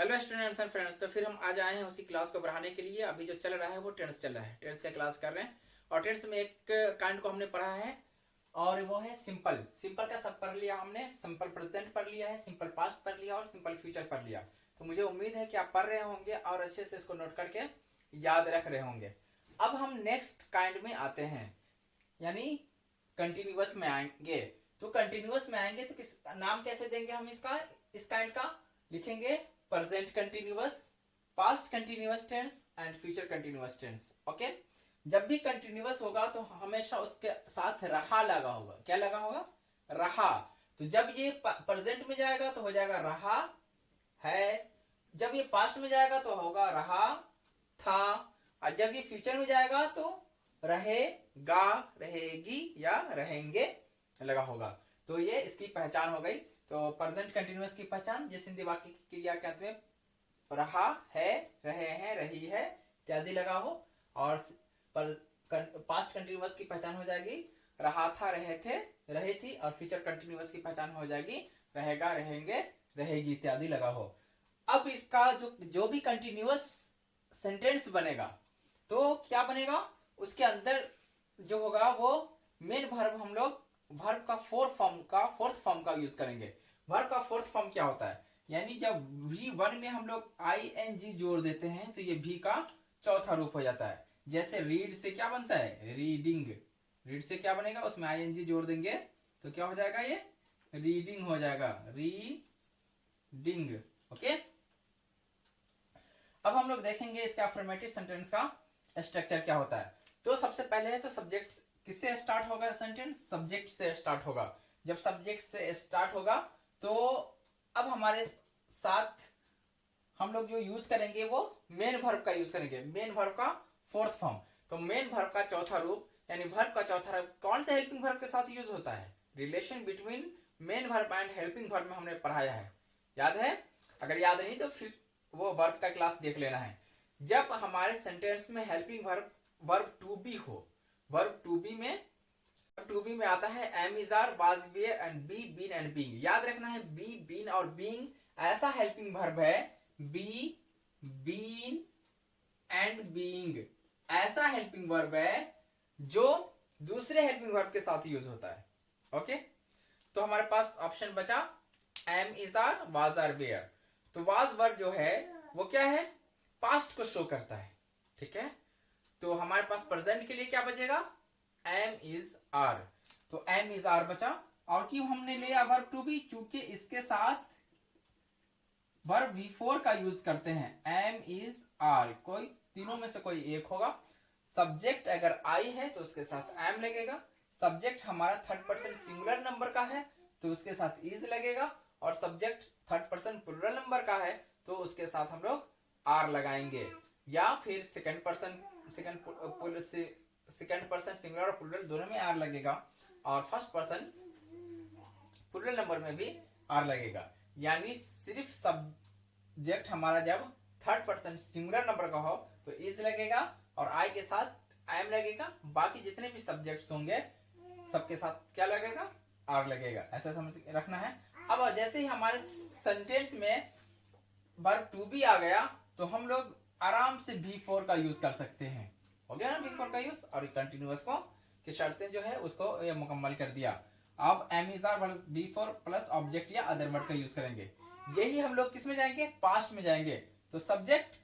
Hello students and friends. तो फिर हम आज आए हैं उसी क्लास को बढ़ाने के लिए। अभी जो चल रहा है वो टेंस चल रहा है, टेंस का क्लास कर रहे हैं। और टेंस में एक काइंड को हमने पढ़ा है और वो है सिंपल। सिंपल का सब पढ़ लिया हमने, सिंपल प्रेजेंट पढ़ लिया है, सिंपल पास्ट पढ़ लिया और सिंपल फ्यूचर पढ़ लिया। तो मुझे उम्मीद है कि आप पढ़ रहे होंगे और अच्छे से इसको नोट करके याद रख रहे होंगे। अब हम नेक्स्ट काइंड में आते हैं, यानी कंटिन्यूअस में आएंगे। तो कंटिन्यूअस में आएंगे तो किस नाम कैसे देंगे हम इसका? इस काइंड का लिखेंगे present continuous, past continuous tense and future continuous tense. Okay, जब भी कंटिन्यूअस होगा तो हमेशा उसके साथ रहा लगा होगा। क्या लगा होगा? रहा। तो जब ये प्रेजेंट में जाएगा तो हो जाएगा रहा है, जब ये पास्ट में जाएगा तो होगा रहा था, और जब ये फ्यूचर में जाएगा तो रहेगा, रहेगी या रहेंगे लगा होगा। तो ये इसकी पहचान हो गई। तो प्रेजेंट कंटिन्यूअस की पहचान, जिस हिंदी वाक्य की क्रिया के अंत में रहा है, रहे हैं, रही है इत्यादि लगा हो। और पास्ट कंटिन्यूअस की पहचान हो जाएगी रहा था, रहे थे, रहे थी। और फ्यूचर कंटिन्यूअस की पहचान हो जाएगी रहेगा, रहेंगे, रहेगी इत्यादि लगा हो। अब इसका जो भी कंटिन्यूअस सेंटेंस बनेगा तो क्या बनेगा? उसके अंदर जो होगा वो मेन वर्ब, हम लोग वर्ब का फोर्थ फॉर्म का यूज करेंगे। वर्ब का फोर्थ फॉर्म क्या होता है? यानी जब V1 में हम लोग ING जोड़ देते हैं तो ये V का चौथा रूप हो जाता है। जैसे रीड से क्या बनता है? रीडिंग। रीड से क्या बनेगा? उसमें ING जोड़ देंगे तो क्या हो जाएगा? ये रीडिंग हो जाएगा, रीडिंग। ओके, अब हम लोग देखेंगे इसका अफर्मेटिव सेंटेंस का स्ट्रक्चर क्या होता है। तो सबसे पहले है तो सब्जेक्ट किससे स्टार्ट होगा? सेंटेंस सब्जेक्ट से स्टार्ट होगा। जब सब्जेक्ट से स्टार्ट होगा तो अब हमारे साथ हम लोग जो यूज करेंगे वो मेन वर्ब का यूज करेंगे, मेन वर्ब का फोर्थ फॉर्म। तो मेन वर्ब का चौथा रूप, यानी वर्ब का चौथा रूप कौन से हेल्पिंग वर्ब के साथ यूज होता है? Relation between main verb and helping verb में हमने पढ़ाया है, याद है? अगर याद नहीं तो फिर वो वर्ब का क्लास देख लेना है। जब हमारे सेंटेंस में helping verb verb to be हो, वर्ब टू बी में आता है am is are, was were and be been and being. याद रखना है बी बीन और बीइंग ऐसा हेल्पिंग वर्ब है, बी बीन एंड बीइंग ऐसा हेल्पिंग वर्ब है जो दूसरे हेल्पिंग वर्ब के साथ यूज होता है। ओके, तो हमारे पास ऑप्शन बचा am is are, was are, were. तो वाज वर्ब जो है वो क्या है? पास्ट को शो करता है। ठीक है, तो हमारे पास प्रेजेंट के लिए क्या बचेगा? Am is are. तो एम इज आर बचा। और क्यों हमने लिया वर्ब टू बी? चूंकि इसके साथ वर्ब V4 का यूज करते हैं, एम इज आर, कोई तीनों में से कोई एक होगा। सब्जेक्ट अगर आई है तो उसके साथ एम लगेगा। सब्जेक्ट हमारा थर्ड पर्सन सिंगुलर नंबर का है तो उसके साथ इज लगेगा। और subject third person plural number का है तो उसके साथ हम लोग आर लगाएंगे। या फिर सेकंड पर्सन सिंगुलर और प्लूरल दोनों में आर लगेगा, और फर्स्ट पर्सन प्लूरल नंबर में भी आर लगेगा। यानी सिर्फ सब्जेक्ट हमारा जब थर्ड पर्सन सिंगुलर नंबर का हो तो इज लगेगा और आई के साथ एम लगेगा। बाकी जितने भी सब्जेक्ट्स होंगे सबके साथ क्या लगेगा? आर लगेगा। ऐसा समझ रखना है। अब जैसे ही हमारे सेंटेंस में वर्ब टू बी आ गया तो हम लोग आराम से V4 का यूज कर सकते हैं। हो गया ना V4 का यूज, और कंटिन्यूअस को की शर्तें जो है उसको ये मुकम्मल कर दिया। अब am is are V4 plus object या अदर वर्ड का यूज करेंगे। यही हम लोग किस में जाएंगे? पास्ट में जाएंगे। तो सब्जेक्ट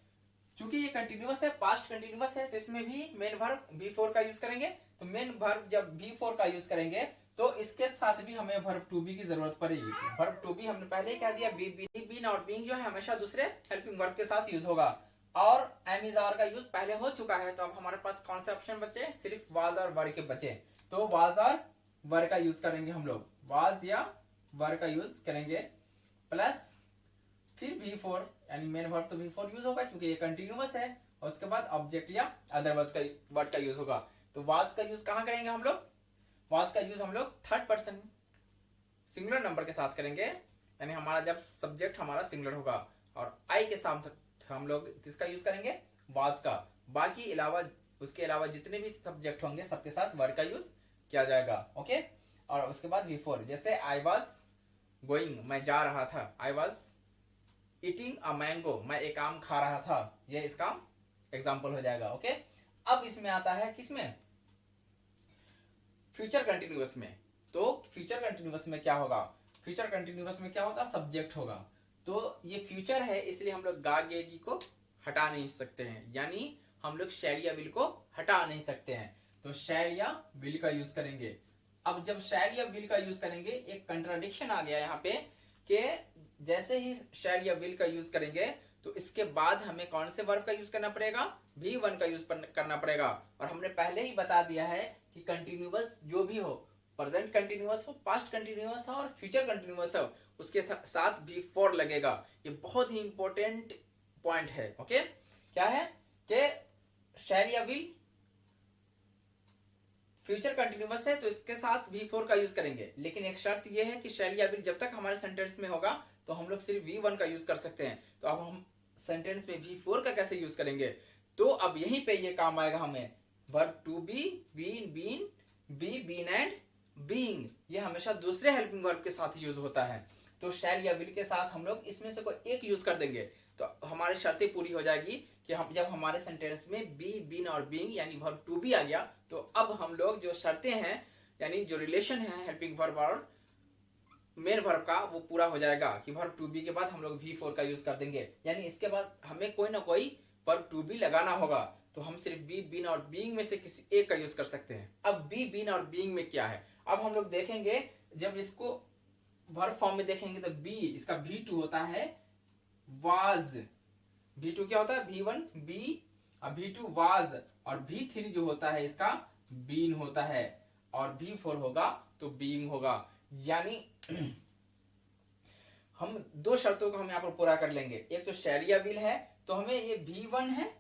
चूंकि ये कंटिन्यूअस है, पास्ट कंटिन्यूअस है, तो इसमें भी मेन वर्ब V4 का यूज करेंगे। तो मेन वर्ब जब V4 का यूज करेंगे तो इसके साथ भी हमें वर्ब टू बी की जरूरत पड़ेगी। वर्ब टू बी हमने पहले ही कह दिया, बी बीन और बीइंग जो है हमेशा दूसरे हेल्पिंग वर्ब के साथ यूज होगा। और एम इज आर का यूज पहले हो चुका है, तो अब हमारे पास कौन से ऑप्शन बचे? सिर्फ वाज और वर के बचे। तो वाज और वर का यूज करेंगे हम लोग, वाज या वर का यूज करेंगे प्लस फिर V4, यानी मेन वर्ब तो V4 यूज होगा क्योंकि ये कंटिन्यूअस है। और उसके बाद ऑब्जेक्ट या अदर वर्ड का यूज होगा। तो वाज का यूज कहां करेंगे हम लोग? वाज का यूज हम लोग थर्ड पर्सन सिंगुलर नंबर के साथ करेंगे, यानी हमारा जब सब्जेक्ट हमारा सिंगुलर होगा। और आई के साथ हम लोग किसका यूज करेंगे? वाज का। बाकी उसके अलावा जितने भी सब्जेक्ट होंगे सबके साथ वर्ड का यूज किया जाएगा। ओके, और उसके बाद V4, जैसे आई वॉज गोइंग, मैं जा रहा था, I was eating a mango, मैं एक आम खा रहा था, ये इसका एग्जाम्पल हो जाएगा। ओके, अब इसमें आता है किसमें, फ्यूचर कंटिन्यूअस में। तो फ्यूचर कंटिन्यूअस में क्या होगा, फ्यूचर कंटिन्यूअस में क्या होगा, सब्जेक्ट होगा। तो ये फ्यूचर है इसलिए हम लोग गा गे गी को हटा नहीं सकते हैं, यानी हम लोग शैल या विल को हटा नहीं सकते हैं, तो शैल या विल का यूज करेंगे। अब जब शैल या विल का यूज करेंगे, एक कंट्राडिक्शन आ गया यहाँ पे कि जैसे ही शैल या विल का यूज करेंगे तो इसके बाद हमें कौन से वर्ब का यूज करना पड़ेगा, V1 का यूज करना पड़ेगा। और हमने पहले ही बता दिया है कि कंटिन्यूअस जो भी हो, प्रेजेंट कंटिन्यूअस हो, पास्ट कंटिन्यूअस हो और फ्यूचर कंटिन्यूअस हो, उसके साथ V4 लगेगा। ये बहुत ही इंपॉर्टेंट पॉइंट है। ओके, क्या है कि शैल या विल फ्यूचर कंटिन्यूअस है तो इसके साथ V4 का यूज करेंगे, लेकिन एक शर्त ये है कि शैल या विल जब तक हमारे सेंटेंस में होगा तो हम लोग सिर्फ V1 का यूज कर सकते हैं। तो अब हम सेंटेंस में V4 का कैसे यूज करेंगे, तो अब यहीं पे ये काम आएगा हमें, verb to be, been, been, be, been and being, ये हमेशा दूसरे हेल्पिंग वर्ब के साथ यूज होता है। तो शैल या विल के साथ हम लोग इसमें से कोई एक यूज कर देंगे तो हमारी शर्तें पूरी हो जाएगी कि हम जब हमारे सेंटेंस में बी, बीन और बीइंग यानी वर्ब टू बी आ गया तो अब हम लोग जो शर्तें हैं यानी जो रिलेशन है हेल्पिंग वर्ब और मेन वर्ब का वो पूरा हो जाएगा कि वर्ब टू बी के बाद हम लोग V4 का यूज कर देंगे, यानी इसके बाद हमें कोई ना कोई वर्ब टू बी लगाना होगा। तो हम सिर्फ बी, बीन और बीइंग में से किसी एक का यूज कर सकते हैं। अब बी, बीन और बीइंग में क्या है, अब हम लोग देखेंगे जब इसको वर्ब फॉर्म में देखेंगे तो बी इसका V2 होता है वाज, V2 क्या होता है, V1 बी और V2 वाज, और V3 जो होता है इसका बीन होता है, और V4 होगा तो बीइंग होगा। यानी हम दो शर्तों को हम यहाँ पर पूरा कर लेंगे, एक तो शैल या विल है तो हमें ये V1 है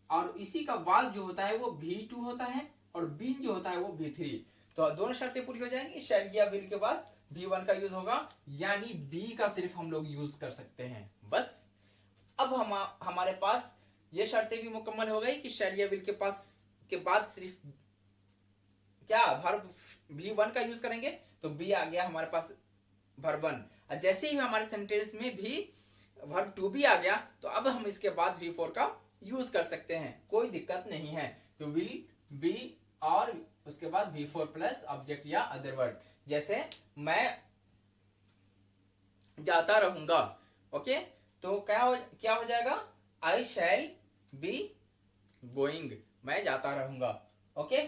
और इसी का वाज जो होता है वो V2 होता है और बीन जो होता है वो V3। तो दोनों शर्तें पूरी हो जाएंगी, शैल या विल के बाद V1 का यूज होगा, यानी बी का सिर्फ हम लोग यूज कर सकते हैं बस। अब हमारे पास ये शर्तें भी मुकम्मल हो गई कि शैल या विल के पास के बाद सिर्फ क्या वर्ब V1 का यूज करेंगे तो बी आ गया हमारे पास वर्ब 1। और जैसे ही हमारे सेंटेंस में भी वर्ब टू बी आ गया तो अब हम इसके बाद V4 का यूज कर सकते हैं, कोई दिक्कत नहीं है। तो विल, बी और उसके बाद V4 प्लस ऑब्जेक्ट या अदर वर्ड, जैसे मैं जाता रहूंगा। ओके, तो क्या हो जाएगा, आई शैल बी गोइंग, मैं जाता रहूंगा। ओके,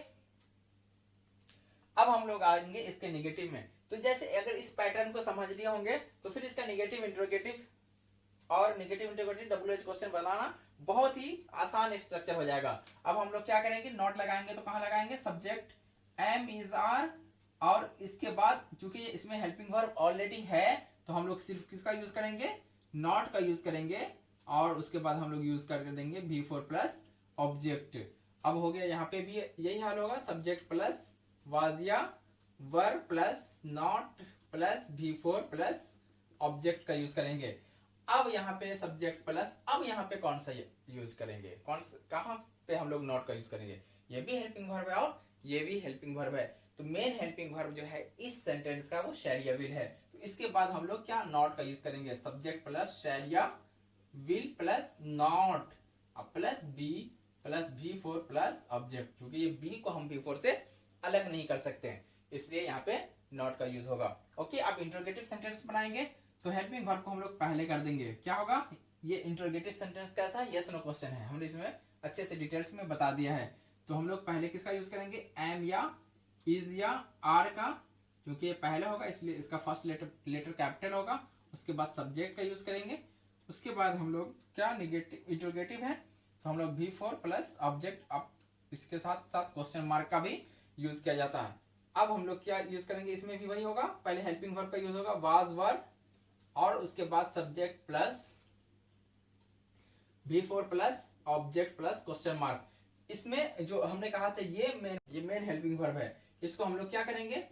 अब हम लोग आएंगे इसके निगेटिव में। तो जैसे अगर इस पैटर्न को समझ लिए होंगे तो फिर इसका निगेटिव इंट्रोगेटिव और निगेटिव इंट्रोगेटिव WH क्वेश्चन बनाना बहुत ही आसान स्ट्रक्चर हो जाएगा। अब हम लोग क्या करेंगे, नॉट लगाएंगे तो कहां लगाएंगे, सब्जेक्ट एम इज आर, और इसके बाद चूंकि इसमें हेल्पिंग वर्ब ऑलरेडी है तो हम लोग सिर्फ किसका यूज करेंगे, नॉट का यूज करेंगे, और उसके बाद हम लोग यूज कर देंगे V4 प्लस ऑब्जेक्ट। अब हो गया, यहाँ पे भी यही हाल होगा, सब्जेक्ट प्लस वाजिया verb plus not plus V4 plus object का यूज करेंगे। अब यहाँ पे सब्जेक्ट प्लस, अब यहाँ पे कौन सा यूज करेंगे, कहाँ पे हम लोग नॉट का यूज करेंगे, ये भी हेल्पिंग वर्ब है और ये भी हेल्पिंग वर्ब है। तो मेन हेल्पिंग वर्ब जो है इस सेंटेंस का वो शैल या विल है, तो इसके बाद हम लोग क्या, नॉट का यूज करेंगे, सब्जेक्ट प्लस शैल या will plus not plus be plus V4 plus object, क्योंकि ये बी को हम V4 से अलग नहीं कर सकते हैं इसलिए यहाँ पे नॉट का यूज होगा। ओके, अब इंट्रोगेटिव सेंटेंस बनाएंगे तो हेल्पिंग वर्ब को हम लोग पहले कर देंगे, क्या होगा, ये इंट्रोगेटिव सेंटेंस कैसा है, यस नो क्वेश्चन है, हमने इसमें अच्छे से डिटेल्स में बता दिया है। तो हम लोग पहले किसका यूज करेंगे, एम या इज या आर का, क्योंकि ये पहले होगा इसलिए इसका फर्स्ट लेटर कैपिटल होगा, उसके बाद सब्जेक्ट का यूज करेंगे, उसके बाद हम लोग क्या, निगेटिव इंट्रोगेटिव है तो हम लोग V4 प्लस ऑब्जेक्ट, अब इसके साथ साथ क्वेश्चन मार्क का भी यूज किया जाता है। अब हम लोग क्या यूज करेंगे, इसमें भी वही होगा, पहले हेल्पिंग वर्ब का यूज होगा वाज वर्ब, और उसके बाद subject plus V4 plus object plus question mark. इसमें जो हमने कहा था ये मेन हेल्पिंग वर्ब है, इसको हम लोग क्या करेंगे,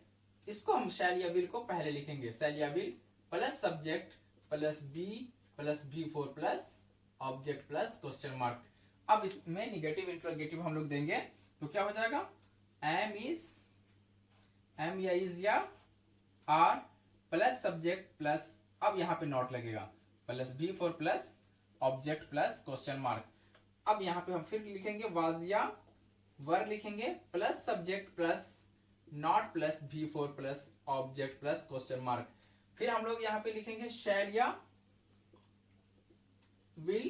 इसको हम शैल या विल को पहले लिखेंगे, शैल या will plus subject plus be plus V4 plus object plus question mark. अब इसमें निगेटिव इंट्रोगेटिव हम लोग देंगे तो क्या हो जाएगा, एम या इज या आर प्लस सब्जेक्ट प्लस, अब यहाँ पे नॉट लगेगा, plus V4 plus object plus question mark. अब यहाँ पे हम फिर लिखेंगे वाज या वर लिखेंगे plus subject plus not plus V4 plus object plus question mark. फिर हम लोग यहाँ पे लिखेंगे शैल या will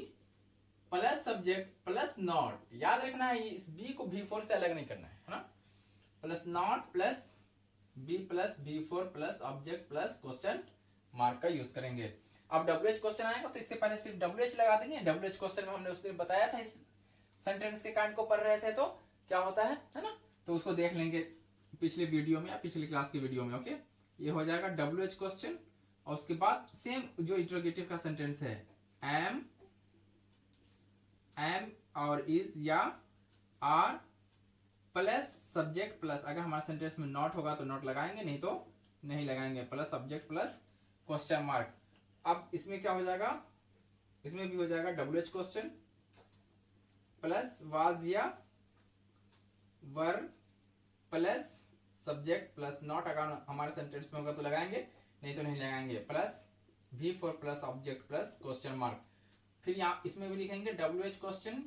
plus subject plus not. याद रखना है इस बी को V4 से अलग नहीं करना है ना। Plus not plus be plus V4 plus object plus question mark का यूज करेंगे। अब WH क्वेश्चन आएगा तो इससे पहले सिर्फ WH लगा देंगे। WH क्वेश्चन में हमने उस दिन बताया था, इस सेंटेंस के कांड को पढ़ रहे थे तो क्या होता है ना, तो उसको देख लेंगे पिछले वीडियो में या पिछली क्लास की वीडियो में। ओके, ये हो जाएगा WH क्वेश्चन। और उसके बाद सेम जो इंट्रोगेटिव का सेंटेंस है एम और इज या आर प्लस सब्जेक्ट प्लस, अगर हमारे सेंटेंस में नॉट होगा तो नॉट लगाएंगे, नहीं तो नहीं लगाएंगे, plus subject plus question mark. अब इसमें क्या हो जाएगा, इसमें भी हो जाएगा WH क्वेश्चन प्लस वाज या वर प्लस सब्जेक्ट प्लस नॉट, अगर हमारे सेंटेंस में होगा तो लगाएंगे, नहीं तो नहीं लगाएंगे, plus V4 plus object plus question mark. फिर यहाँ इसमें भी लिखेंगे WH क्वेश्चन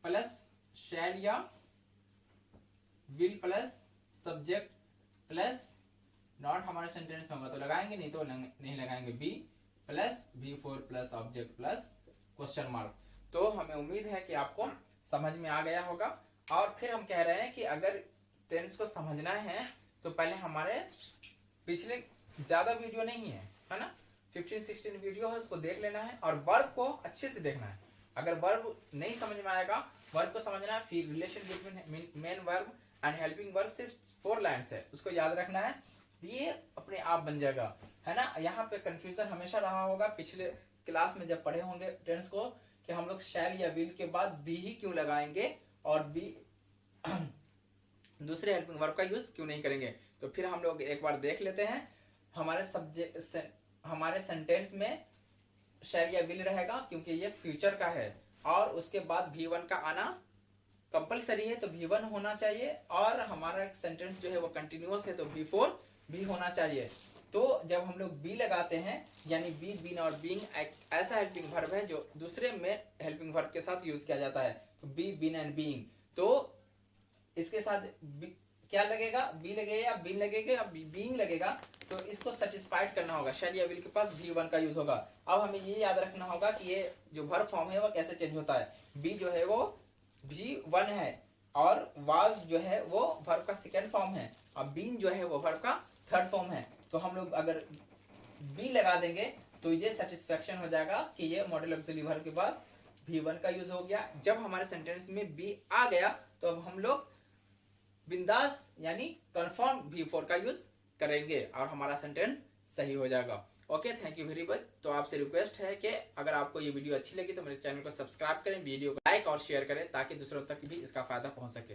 प्लस शैल या will plus subject plus not, हमारे सेंटेंस में होगा तो लगाएंगे, नहीं तो नहीं लगाएंगे, be plus V4 plus object plus question mark. तो हमें उम्मीद है कि आपको समझ में आ गया होगा। और फिर हम कह रहे हैं कि अगर टेंस को समझना है तो पहले हमारे पिछले ज्यादा वीडियो नहीं है ना, 15-16 वीडियो है, उसको देख लेना है और वर्ब को अच्छे से देखना है। अगर वर्ब नहीं समझ में आएगा, वर्ब को समझना है, फिर relation between main verb and helping verb सिर्फ 4 लाइन्स है, उसको याद रखना है, ये अपने आप बन जाएगा, है ना। यहाँ पे कंफ्यूजन हमेशा रहा होगा पिछले क्लास में जब पढ़े होंगे टेंस को कि हम लोग शैल या विल के बाद बी ही क्यों लगाएंगे और बी दूसरे हेल्पिंग वर्ब का यूज क्यों नहीं करेंगे। तो फिर हम लोग एक बार देख लेते हैं। हमारे सेंटेंस में शैल या विल रहेगा क्योंकि ये फ्यूचर का है, और उसके बाद V1 का आना कंपलसरी है तो V1 होना चाहिए, और हमारा सेंटेंस जो है वो कंटिन्यूअस है तो V4 भी होना चाहिए। तो जब हम लोग बी लगाते हैं यानी बी, बीन और बीइंग एक ऐसा हेल्पिंग वर्ब है जो दूसरे में हेल्पिंग वर्ब के साथ यूज किया जाता है, तो बी, बीन एंड बीइंग। तो इसके साथ क्या लगेगा, बी लगेगा या बीन लगेगा या बीइंग लगेगा, तो इसको सेटिस्फाइड करना होगा, शैल या विल के पास V1 का यूज होगा। अब हमें ये याद रखना होगा कि ये जो वर्ब फॉर्म है वो कैसे चेंज होता है। बी जो है वो V1 है और वाज जो है वो वर्ब का सेकंड फॉर्म है, और बीन जो है वो वर्ब का थर्ड फॉर्म है। तो हम लोग अगर बी लगा देंगे तो ये सेटिस्फेक्शन हो जाएगा कि ये मॉडल ऑक्सिलरी वर्ब के बाद V1 का यूज हो गया। जब हमारे सेंटेंस में बी आ गया तो अब हम लोग बिंदास यानी कंफर्म V4 का यूज करेंगे और हमारा सेंटेंस सही हो जाएगा। Okay, thank you very much. तो आपसे रिक्वेस्ट है कि अगर आपको ये वीडियो अच्छी लगी तो मेरे चैनल को सब्सक्राइब करें, वीडियो को लाइक और शेयर करें ताकि दूसरों तक भी इसका फायदा पहुंच सके।